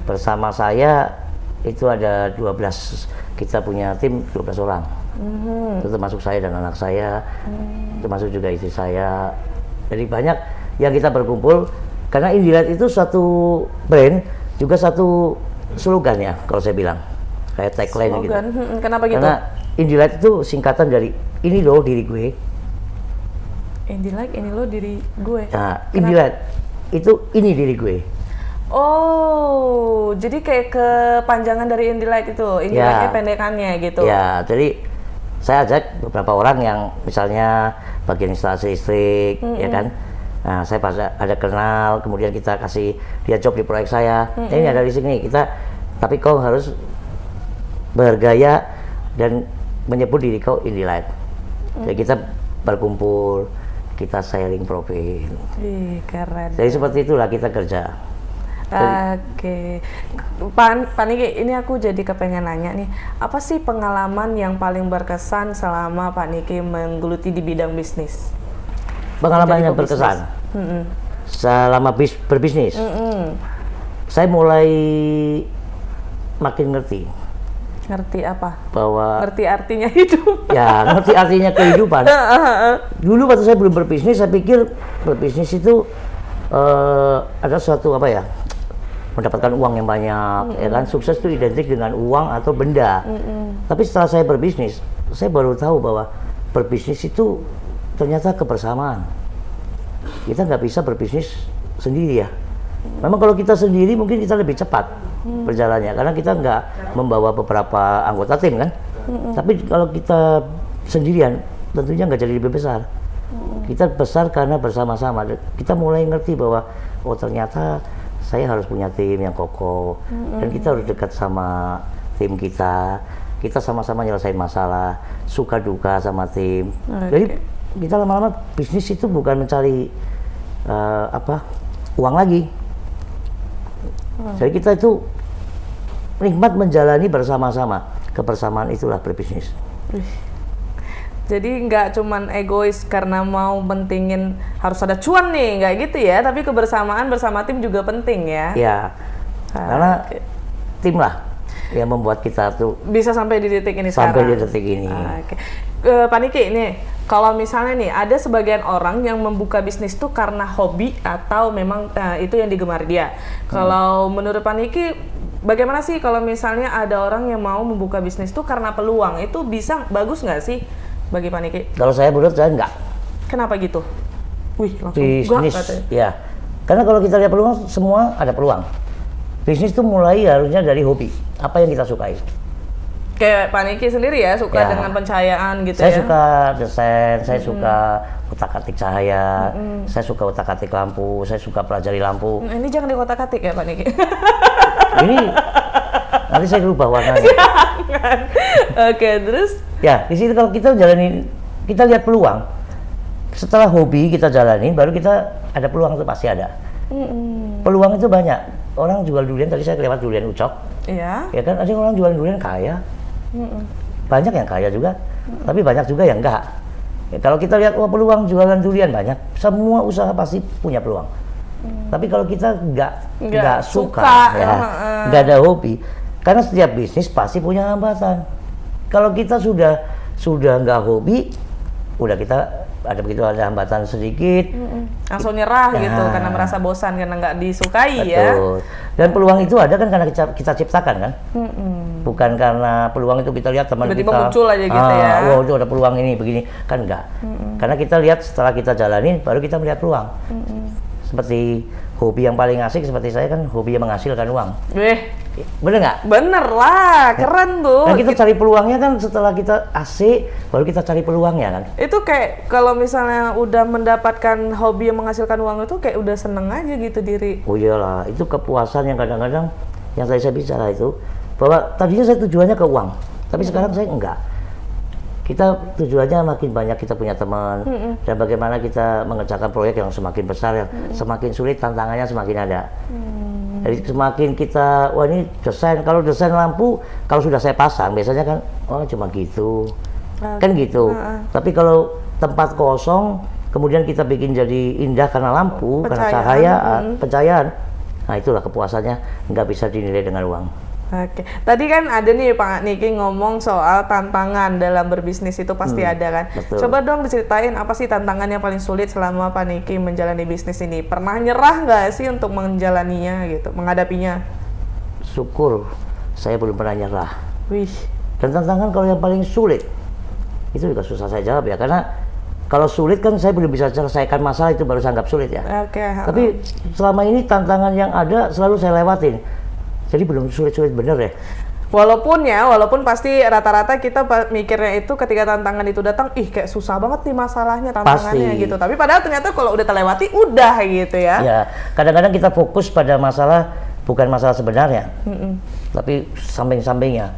Bersama saya itu ada 12. Kita punya tim 12 orang. Itu termasuk saya dan anak saya, termasuk juga istri saya. Jadi banyak yang kita berkumpul, karena Indilight itu satu brand, juga satu slogan ya kalau saya bilang, kayak tagline gitu. Kenapa gitu? Karena Indilight itu singkatan dari ini loh diri gue. Indilight, ini lo diri gue. Nah, Indilight itu ini diri gue. Oh, jadi kayak kepanjangan dari Indilight itu, Indilight-nya pendekannya gitu. Ya, jadi saya ajak beberapa orang yang misalnya bagian instalasi listrik, ya kan. Nah, saya pas ada kenal, kemudian kita kasih dia job di proyek saya. Ini ada di sini kita, tapi kau harus bergaya dan menyebut diri kau Indilight. Jadi kita berkumpul, kita sharing profil. Keren. Jadi seperti itulah kita kerja. Oke, Pak Niki, ini aku jadi kepengen nanya nih, apa sih pengalaman yang paling berkesan selama Pak Niki menggeluti di bidang bisnis? Pengalaman yang berkesan selama berbisnis, saya mulai makin ngerti. Ngerti apa? Bahwa ngerti artinya hidup. Ya, ngerti artinya kehidupan. Dulu waktu saya belum berbisnis, saya pikir berbisnis itu ada suatu apa ya? Mendapatkan uang yang banyak, ya kan, sukses itu identik dengan uang atau benda. Tapi setelah saya berbisnis, saya baru tahu bahwa berbisnis itu ternyata kebersamaan. Kita nggak bisa berbisnis sendiri ya. Memang kalau kita sendiri mungkin kita lebih cepat berjalannya, karena kita nggak membawa beberapa anggota tim kan. Tapi kalau kita sendirian, tentunya nggak jadi lebih besar. Kita besar karena bersama-sama. Kita mulai ngerti bahwa oh ternyata saya harus punya tim yang kokoh, dan kita harus dekat sama tim kita. Kita sama-sama nyelesain masalah, suka duka sama tim. Jadi kita lama-lama bisnis itu bukan mencari uang lagi. Jadi kita itu nikmat menjalani bersama-sama. Kebersamaan itulah berbisnis. Jadi nggak cuman egois karena mau mentingin harus ada cuan nih, nggak gitu ya, tapi kebersamaan bersama tim juga penting ya. Ya, karena tim lah yang membuat kita tuh bisa sampai di titik ini sampai sekarang. di detik ini. Pak Niki, nih kalau misalnya nih ada sebagian orang yang membuka bisnis tuh karena hobi atau memang itu yang digemar dia. Kalau menurut Pak Niki, bagaimana sih kalau misalnya ada orang yang mau membuka bisnis tuh karena peluang, itu bisa bagus nggak sih bagi Pak Niki? Kalau saya menurut saya enggak. Kenapa gitu? Wih, langsung Bisnis, katanya. ya. Karena kalau kita lihat peluang, semua ada peluang. Bisnis itu mulai harusnya dari hobi. Apa yang kita sukai. Kayak Pak Niki sendiri ya, suka dengan pencahayaan gitu saya ya? Saya suka desain, saya suka utak-atik cahaya, saya suka utak-atik lampu, saya suka pelajari lampu. Ini jangan di kotak-atik ya Pak Niki? Ini nanti saya rubah warnanya. Oke, terus? Ya, di sini kalau kita jalanin, kita lihat peluang. Setelah hobi kita jalanin, baru kita ada peluang, itu pasti ada. Peluang itu banyak. Orang jual durian, tadi saya lewat durian Ucok. Iya. Ya kan, ada orang jual durian kaya. Banyak yang kaya juga, tapi banyak juga yang enggak. Ya, kalau kita lihat peluang jualan durian banyak, semua usaha pasti punya peluang. Tapi kalau kita nggak suka, ya, nggak ada hobi, karena setiap bisnis pasti punya hambatan. Kalau kita sudah nggak hobi, udah kita ada hambatan sedikit, langsung nyerah gitu karena merasa bosan karena nggak disukai. Betul. Ya. Dan peluang itu ada kan karena kita ciptakan kan, bukan karena peluang itu kita lihat teman kita tiba-tiba muncul aja gitu ya. Wow, itu ada peluang ini begini kan, enggak. Karena kita lihat setelah kita jalanin baru kita melihat peluang. Seperti hobi yang paling asik seperti saya kan hobi yang menghasilkan uang. Bener nggak? Bener lah, keren tuh. Dan kita cari peluangnya kan setelah kita asik, baru kita cari peluangnya kan. Itu kayak kalau misalnya udah mendapatkan hobi yang menghasilkan uang itu kayak udah seneng aja gitu diri. Oh iyalah, itu kepuasan yang kadang-kadang yang tadi saya bicara itu, bahwa tadinya saya tujuannya ke uang, tapi sekarang saya enggak. Kita tujuannya makin banyak kita punya teman, dan bagaimana kita mengerjakan proyek yang semakin besar, yang semakin sulit, tantangannya semakin ada. Jadi semakin kita, wah ini desain, kalau desain lampu, kalau sudah saya pasang, biasanya kan, oh cuma gitu, kan gitu. Tapi kalau tempat kosong, kemudian kita bikin jadi indah karena lampu, karena cahaya, pencahayaan, nah itulah kepuasannya, nggak bisa dinilai dengan uang. Oke, tadi kan ada nih Pak Niki ngomong soal tantangan dalam berbisnis itu pasti ada kan. betul. Coba dong diceritain apa sih tantangan yang paling sulit selama Pak Niki menjalani bisnis ini? Pernah nyerah nggak sih untuk menjalaninya gitu, menghadapinya? Syukur saya belum pernah nyerah. Wih, Dan tantangan kalau yang paling sulit, itu juga susah saya jawab ya, karena kalau sulit kan saya belum bisa selesaikan masalah, itu baru saya anggap sulit ya. oke. Tapi selama ini tantangan yang ada selalu saya lewatin. Jadi belum sulit-sulit bener ya. Walaupun pasti rata-rata kita mikirnya itu ketika tantangan itu datang, ih kayak susah banget nih masalahnya, tantangannya Pasti. gitu. Tapi padahal ternyata kalau udah terlewati, udah gitu ya. Ya, kadang-kadang kita fokus pada masalah, bukan masalah sebenarnya, tapi samping-sampingnya.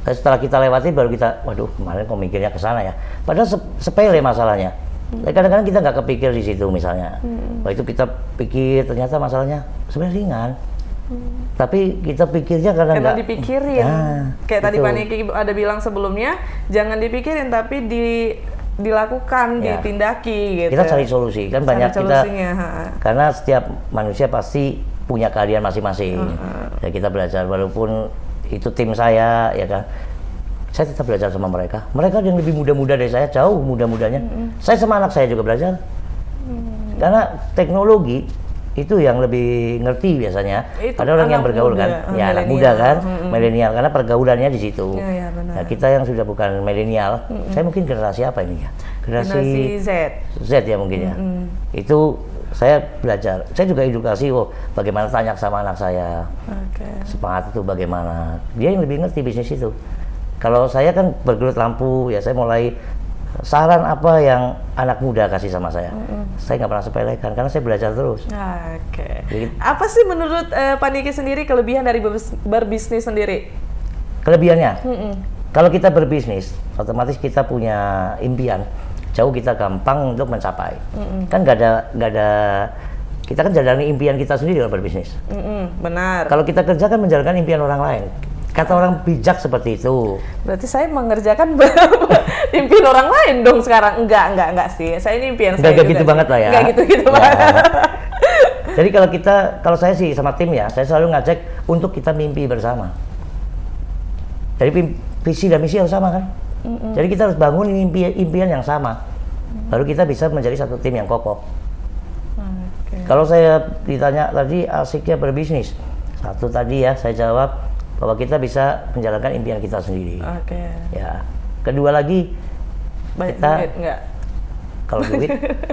Dan setelah kita lewati baru kita, waduh kemarin kok mikirnya ke sana ya. Padahal sepele masalahnya. Tapi kadang-kadang kita nggak kepikir di situ misalnya. Wah itu kita pikir ternyata masalahnya sebenarnya ringan. Tapi kita pikirnya karena Karena nggak dipikirin. Kayak tadi gitu. Pak Niki ada bilang sebelumnya, jangan dipikirin tapi dilakukan, Ya. ditindaki gitu. Kita cari solusi kan, Cari banyak kita solusinya, karena setiap manusia pasti punya keahlian masing-masing. Ya kita belajar, walaupun itu tim saya ya kan, saya tetap belajar sama mereka. Mereka yang lebih muda-muda dari saya, jauh muda-mudanya. Saya sama anak saya juga belajar. Karena teknologi itu yang lebih ngerti biasanya. Itu Ada orang yang anak bergaul muda, kan, ya anak muda kan, milenial, karena pergaulannya di situ. Iya, benar. Nah, kita yang sudah bukan milenial, saya mungkin generasi apa ini ya? Generasi Z. Z ya mungkin ya. Itu saya belajar. Saya juga edukasi, bagaimana tanya sama anak saya. Oke. Semangat itu bagaimana. Dia yang lebih ngerti bisnis itu. Kalau saya kan bergelut lampu, ya saya mulai saran apa yang anak muda kasih sama saya. Saya nggak pernah sepelekan karena saya belajar terus. Oke. Jadi, Apa sih menurut Pak Niki sendiri kelebihan dari berbisnis sendiri? kelebihannya, kalau kita berbisnis, otomatis kita punya impian. Jauh kita gampang untuk mencapai. Kan nggak ada, kita kan jalani impian kita sendiri kalau berbisnis. Benar. Kalau kita kerja kan menjalankan impian orang lain. Kata orang bijak seperti itu. Berarti saya mengerjakan impian orang lain dong sekarang. Enggak sih. Saya ini impian saya Enggak juga gitu sih. banget lah ya. Enggak gitu-gitu Ya. banget. Jadi kalau saya sih sama tim ya, saya selalu ngajak untuk kita mimpi bersama. Jadi visi dan misi harus sama kan. Jadi kita harus bangun impian yang sama. Baru kita bisa menjadi satu tim yang kokoh. Oke. Kalau saya ditanya tadi asiknya berbisnis, satu tadi ya saya jawab bahwa kita bisa menjalankan impian kita sendiri. Oke. Ya. Kedua lagi, Baik, kita duit enggak?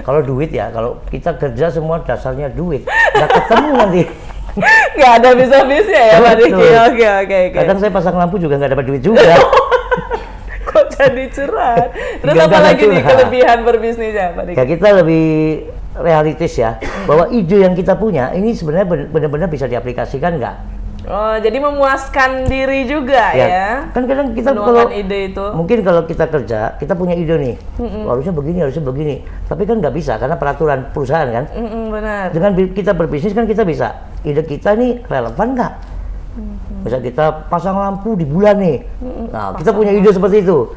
kalau duit ya, kalau kita kerja semua dasarnya duit, nggak ketemu nanti. Enggak ada bisa-bisa ya Pak Niki. Betul. Oke. Kadang saya pasang lampu juga nggak dapat duit juga. Kok jadi curhat? Terus Enggak, apa enggak lagi nih curhat. kelebihan berbisnisnya Pak Niki? Ya kita lebih realistis ya, bahwa ide yang kita punya ini sebenarnya benar-benar bisa diaplikasikan nggak? Oh, jadi memuaskan diri juga ya. Kan kadang kita Menuangkan kalau ide itu. mungkin kalau kita kerja, kita punya ide nih, harusnya begini, tapi kan nggak bisa karena peraturan perusahaan kan. Benar. Dengan kita berbisnis kan kita bisa, ide kita nih relevan nggak? Bisa kita pasang lampu di bulan nih, nah kita punya ide seperti itu.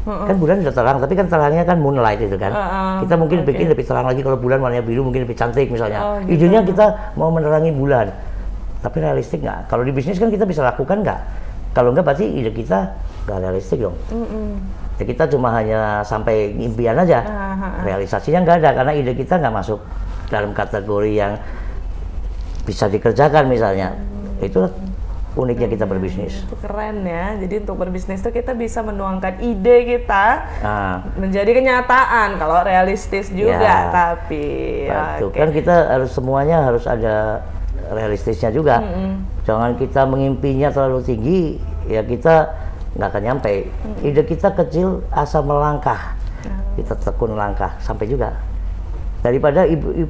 Kan bulan sudah terang, tapi kan terangnya kan moonlight itu kan. Kita mungkin bikin lebih terang lagi, kalau bulan warnanya biru mungkin lebih cantik misalnya. Oh, gitu. Idenya kita mau menerangi bulan, tapi realistik nggak? Kalau di bisnis kan kita bisa lakukan nggak? Kalau nggak berarti ide kita nggak realistik dong. Ya kita cuma hanya sampai impian aja, realisasinya nggak ada karena ide kita nggak masuk dalam kategori yang bisa dikerjakan misalnya. Itulah uniknya kita berbisnis. Itu keren ya. Jadi untuk berbisnis itu kita bisa menuangkan ide kita Nah, menjadi kenyataan kalau realistis juga. Ya. Tapi betul. oke. Kan kita semuanya harus ada realistisnya juga. Jangan kita mengimpinya terlalu tinggi, ya kita nggak akan nyampe. Ide kita kecil, asal melangkah, kita tekun langkah sampai juga. Daripada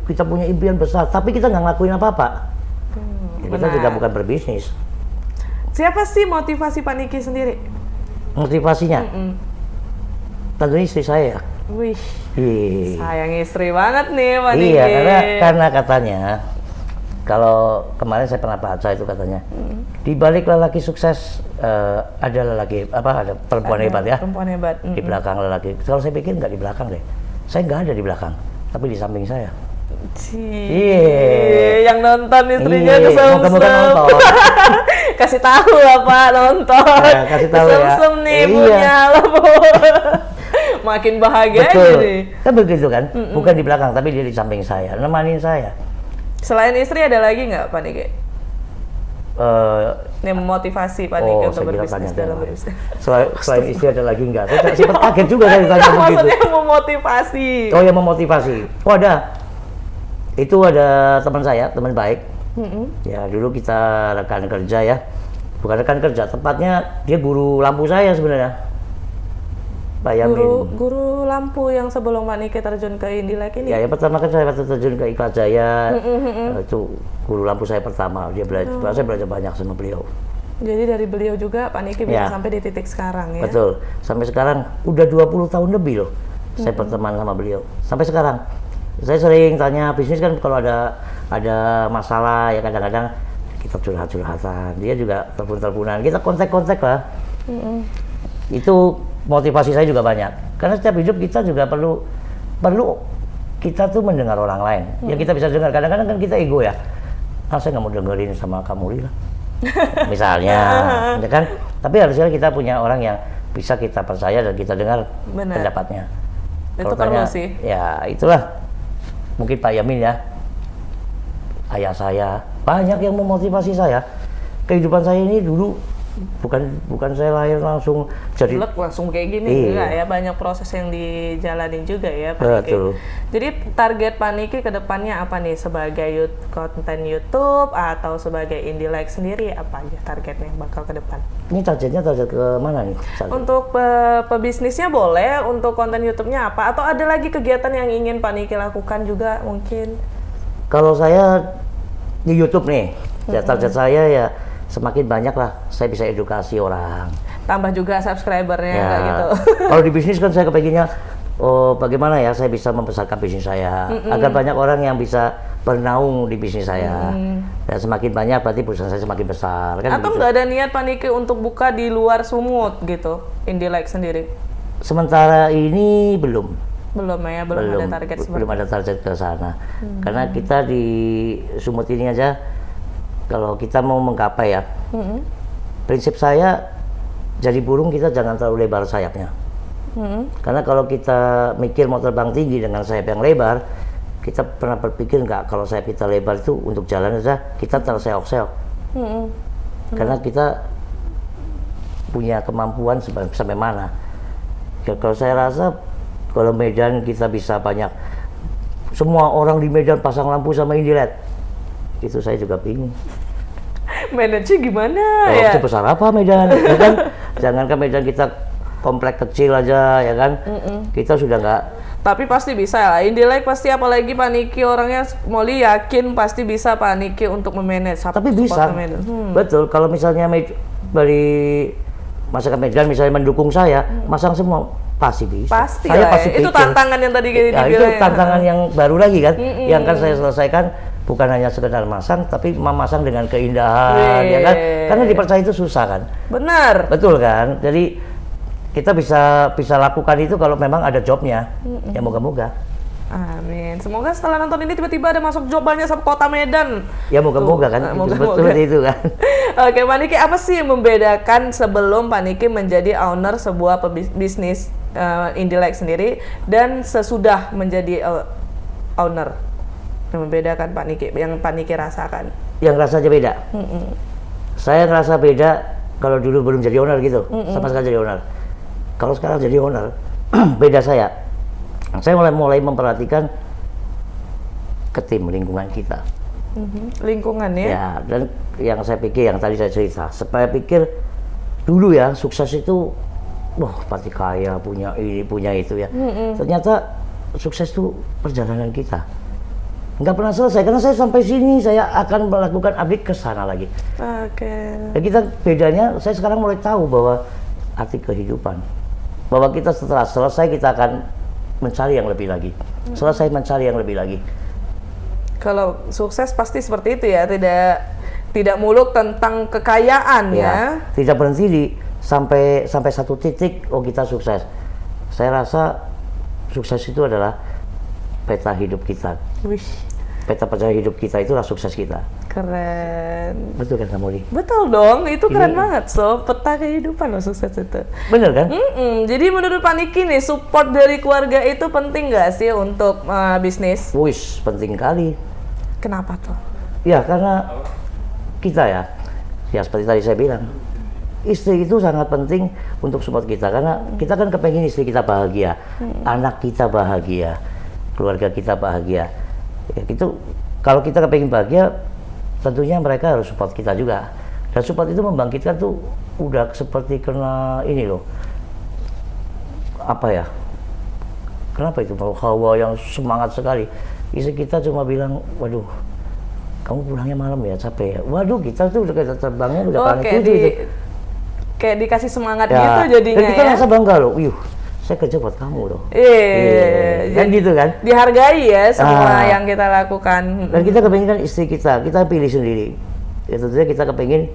kita punya impian besar, tapi kita nggak ngelakuin apa-apa, ya kita benar. juga bukan berbisnis. Siapa sih motivasi Pak Niki sendiri? Motivasinya, tentunya istri saya. Wih, Ih. sayang istri banget nih Pak Niki. Iya, karena katanya, kalau kemarin saya pernah baca itu katanya, di balik lelaki sukses ada perempuan hebat ya. Perempuan hebat. Di belakang lelaki. Kalau saya pikir nggak di belakang deh. Saya nggak ada di belakang, tapi di samping saya. Iya. Yang nonton istrinya Iya, kesel. kamu kan nonton. Kasih tahu lah Pak nonton. Ya, kasih tahu ya. Sem nih Iya. punya lah Bu. Makin bahagia aja Betul. nih. Kan begitu kan? Bukan di belakang, tapi dia di samping saya, nemanin saya. Selain istri ada lagi nggak Pak Niki? Yang memotivasi Pak Niki untuk saya kira berbisnis banyak dalam yang lain. berbisnis. Selain istri ada lagi nggak? Saya sempat kaget juga saya ditanya begitu. Maksudnya memotivasi. Oh ya, memotivasi. Oh ada. Itu ada teman saya, teman baik. Ya dulu kita rekan kerja ya. Bukan rekan kerja, tepatnya dia guru lampu saya sebenarnya. Pak Yamin. Guru lampu yang sebelum Pak Niki terjun ke Indilek ini. Ya, yang pertama kan saya waktu terjun ke Iklat Jaya. Itu guru lampu saya pertama. Dia saya belajar banyak sama beliau. Jadi dari beliau juga Pak Niki bisa Ya. sampai di titik sekarang ya. Betul. Sampai sekarang udah 20 tahun lebih loh. Saya berteman sama beliau. Sampai sekarang. Saya sering tanya bisnis kan kalau ada masalah ya kadang-kadang kita curhat-curhatan. Dia juga telepon-teleponan. Kita kontak-kontak lah. Itu motivasi saya juga banyak. Karena setiap hidup kita juga perlu kita tuh mendengar orang lain. Ya kita bisa dengar. Kadang-kadang kan kita ego ya. Saya nggak mau dengerin sama kamu lah. Misalnya, ya kan? Tapi harusnya kita punya orang yang bisa kita percaya dan kita dengar Benar. pendapatnya. Itu Kalau perlu tanya, sih. ya itulah. Mungkin Pak Yamin ya. Ayah saya banyak yang memotivasi saya. Kehidupan saya ini dulu bukan saya lahir langsung jadi Lek langsung kayak gini Iya. enggak ya, banyak proses yang dijalanin juga ya Pak Niki. Betul. Jadi target Pak Niki ke depannya apa nih sebagai konten YouTube atau sebagai Indilek sendiri, apa aja targetnya yang bakal ke depan? Ini target ke mana nih? Untuk pebisnisnya boleh, untuk konten YouTube-nya apa? Atau ada lagi kegiatan yang ingin Pak Niki lakukan juga mungkin? Kalau saya di YouTube nih, target saya ya semakin banyak lah saya bisa edukasi orang. Tambah juga subscribernya kayak gitu. Kalau di bisnis kan saya kepengennya bagaimana ya saya bisa membesarkan bisnis saya agar banyak orang yang bisa bernaung di bisnis saya. Dan semakin banyak berarti perusahaan saya semakin besar kan. Atau begitu. nggak ada niat Pak Niki untuk buka di luar Sumut gitu, Indilek sendiri? Sementara ini belum Belum ya, belum ada target seperti belum ada target ke sana. Karena kita di Sumut ini aja kalau kita mau menggapai ya, prinsip saya jadi burung kita jangan terlalu lebar sayapnya. Karena kalau kita mikir mau terbang tinggi dengan sayap yang lebar, kita pernah berpikir nggak kalau sayap kita lebar itu untuk jalan aja kita terseok-seok. Karena kita punya kemampuan sampai mana. Ya, kalau saya rasa kalau Medan kita bisa banyak, semua orang di Medan pasang lampu sama Indilek. Itu saya juga bingung. Manage gimana Oh, ya? sebesar apa Medan? Ya kan? Jangankan Medan kita komplek kecil aja ya kan? Kita sudah nggak. Tapi pasti bisa lah. Indilek pasti, apalagi Pak Niki orangnya Molly yakin pasti bisa Pak Niki untuk memanage. Tapi bisa. Betul. Kalau misalnya dari masyarakat Medan misalnya mendukung saya, masang semua pasti bisa. Pasti Saya lah. pasti Itu pikir. tantangan yang tadi Ya, itu dibilang. tantangan yang baru lagi kan, yang kan saya selesaikan bukan hanya sekedar masang, tapi memasang dengan keindahan, ya kan? Karena dipercaya itu susah kan, Benar. betul kan? Jadi kita bisa lakukan itu kalau memang ada jobnya, ya moga-moga. Amin. Semoga setelah nonton ini tiba-tiba ada masuk job banyak sama Kota Medan. Ya moga-moga kan, betul itu kan. Oke, Pak Niki, apa sih yang membedakan sebelum Pak Niki menjadi owner sebuah bisnis Indilek sendiri dan sesudah menjadi owner? Yang membedakan Pak Niki, yang Pak Niki rasakan? Yang rasanya beda. Saya ngerasa beda kalau dulu belum jadi owner gitu, sama sekali jadi owner. Kalau sekarang jadi owner, beda saya. Saya mulai memperhatikan ke tim lingkungan kita. Lingkungan ya? Ya, dan yang saya pikir, yang tadi saya cerita, saya pikir dulu ya sukses itu, wah pasti kaya, punya ini, punya itu ya. Ternyata sukses itu perjalanan kita. Nggak pernah selesai, karena saya sampai sini, saya akan melakukan update ke sana lagi. Oke. Dan kita bedanya, saya sekarang mulai tahu bahwa arti kehidupan. Bahwa kita setelah selesai, kita akan mencari yang lebih lagi. Selesai mencari yang lebih lagi. Kalau sukses pasti seperti itu ya, tidak muluk tentang kekayaan ya. Tidak berhenti di sampai satu titik, oh kita sukses. Saya rasa sukses itu adalah peta hidup kita. Wih, peta perjalanan hidup kita itulah sukses kita. Keren. Betul kan kamu, Li? Betul dong, itu keren Ini- banget. So, peta kehidupan loh sukses itu. Bener kan? Jadi menurut Pak Niki nih, support dari keluarga itu penting nggak sih untuk bisnis? Wis, penting kali. Kenapa tuh? Ya karena kita ya seperti tadi saya bilang, istri itu sangat penting untuk support kita karena kita kan kepengen istri kita bahagia, anak kita bahagia, keluarga kita bahagia. Ya, itu kalau kita kepengen bahagia, tentunya mereka harus support kita juga. Dan support itu membangkitkan tuh udah seperti kena ini loh, apa ya? Kenapa itu mau hawa yang semangat sekali? Istri kita cuma bilang, waduh, kamu pulangnya malam ya, capek ya. Waduh, kita tuh udah kayak terbangnya udah panik kayak gitu. kayak dikasih semangat Ya, gitu jadinya dan kita ya. merasa bangga loh, wih, saya kerja buat kamu loh. Iya, Kan gitu kan? dihargai ya semua Ah. yang kita lakukan. Dan kita kepengen kan istri kita pilih sendiri. Ya tentunya kita kepengen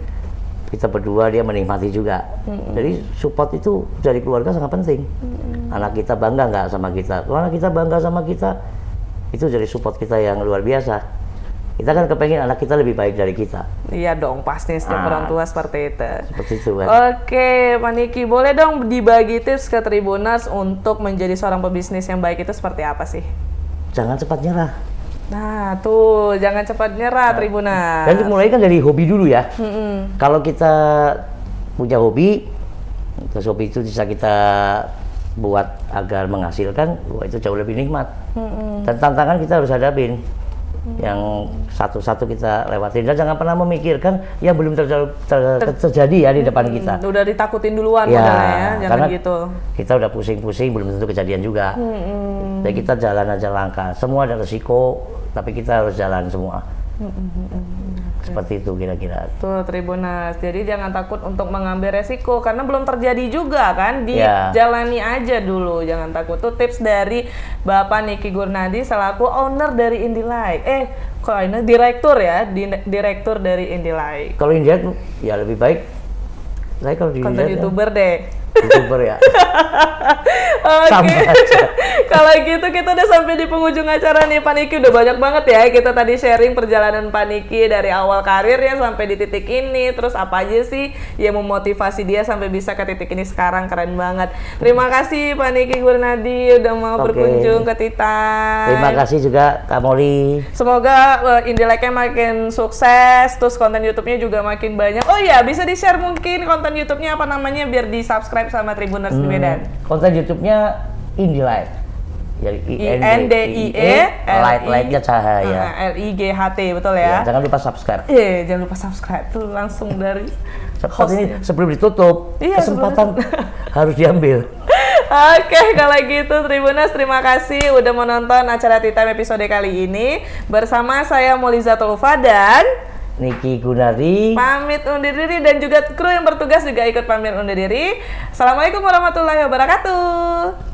kita berdua dia menikmati juga. Jadi support itu dari keluarga sangat penting. Anak kita bangga nggak sama kita? Kalau anak kita bangga sama kita, itu jadi support kita yang luar biasa. Kita kan kepengen anak kita lebih baik dari kita. Iya dong, pasti setiap orang tua seperti itu. Seperti itu kan. Oke, Pak Niki, boleh dong dibagi tips ke Tribuners untuk menjadi seorang pebisnis yang baik itu seperti apa sih? Jangan cepat nyerah. Nah, tuh, jangan cepat nyerah, Tribuners. Dan dimulai kan dari hobi dulu ya. Kalau kita punya hobi, terus hobi itu bisa kita buat agar menghasilkan, wah itu jauh lebih nikmat. Dan tantangan kita harus hadapin. Yang satu-satu kita lewatin dan jangan pernah memikirkan yang belum terjadi ya di depan kita. Udah ditakutin duluan Ya, modalnya ya, jangan karena gitu. kita udah pusing-pusing belum tentu kejadian juga. Jadi kita jalan aja langkah. Semua ada resiko, tapi kita harus jalan semua. Seperti itu kira-kira. Tuh Tribuners, jadi jangan takut untuk mengambil resiko karena belum terjadi juga kan, Ya. dijalani aja dulu, jangan takut. Tuh tips dari Bapak Niki Gurnadi selaku owner dari Indilight. Kok ini direktur ya, direktur dari Indilight. Kalau India ya lebih baik. Saya kalau di Konten India, YouTuber deh. YouTuber ya. Oke, Sama aja. kalau gitu kita udah sampai di penghujung acara nih Pak Niki. Udah banyak banget ya kita tadi sharing perjalanan Pak Niki dari awal karirnya sampai di titik ini. Terus apa aja sih yang memotivasi dia sampai bisa ke titik ini sekarang, keren banget. Terima kasih Pak Niki Gurnadi udah mau Oke. berkunjung ke Tita. Terima kasih juga Kak Molly. Semoga Indilight-nya makin sukses, terus konten YouTube-nya juga makin banyak. Oh iya, bisa di-share mungkin konten YouTube-nya apa namanya biar di-subscribe sama Tribuners di Medan. Konten YouTube-nya Indilight. Jadi INDIE Light-lightnya cahaya. LIGHT, betul Ya, ya? jangan lupa subscribe. Jangan lupa subscribe tuh langsung dari Seperti ini sebelum ditutup, Iya, kesempatan harus diambil. Oke, kalau gitu Tribuners terima kasih udah menonton acara Tea Time episode kali ini. Bersama saya Molizatul Ufa dan Niki Gunari. pamit undur diri dan juga kru yang bertugas juga ikut pamit undur diri. Assalamualaikum warahmatullahi wabarakatuh.